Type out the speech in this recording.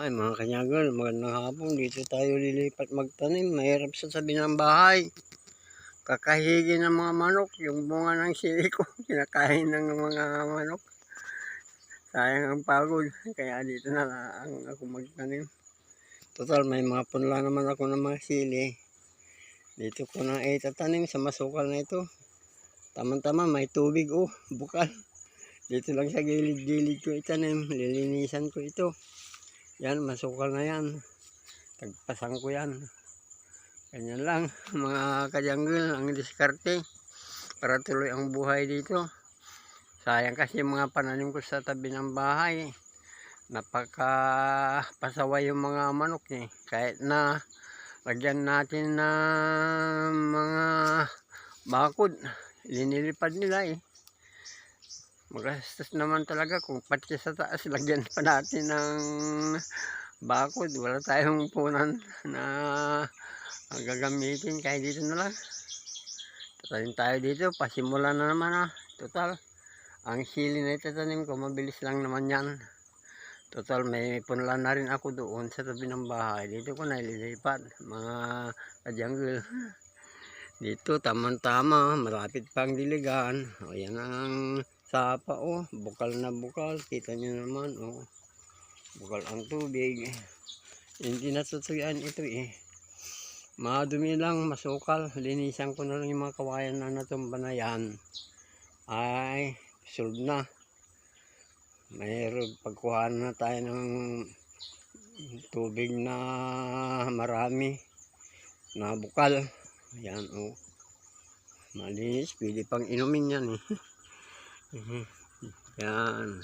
Ay mga kanyagal, magandang hapon. Dito tayo lilipat magtanim. Mahirap sa tabi ng bahay. Kakahigi ng mga manok. Yung bunga ng sili ko, kinakain ng mga manok. Sayang ang pagod. Kaya dito na lang ako magtanim. Total, may mga punla naman ako ng mga sili. Dito ko na itatanim sa masukal na ito. Tama-tama, may tubig. Oh, bukal. Dito lang sa gilid-gilid ko itanim. Lilinisan ko ito. Yan, masukal na yan. Tagpasan ko yan. Ganyan lang, mga kajanggol, ang diskarte para tuloy ang buhay dito. Sayang kasi mga pananim ko sa tabi ng bahay. Napakapasaway yung mga manok eh. Kahit na lagyan natin ng mga bakod, linilipad nila eh. Magastos naman talaga kung pati sa taas lagyan pa natin ng bakod. Wala tayong punan na gagamitin, kaya dito na lang. Tatanim tayo dito, pasimula na naman Total, ang sili na itatanim ko, mabilis lang naman yan. Total, may punla na rin ako doon sa tabi ng bahay. Dito ko na ililipat, mga kajanggol. Dito, tamang-tama, malapit pang diligan. O, yan ang sapa, bukal na bukal. Kita nyo naman, bukal ang tubig. Hindi natutuyan ito eh. Madumi lang, masukal. Linisan ko na lang yung mga kawayan na natumba na yan. Ay, solve na. Mayroon, pagkuha na tayo ng tubig na marami na bukal. Yan, malinis, pwede pang inumin yan eh. Yan.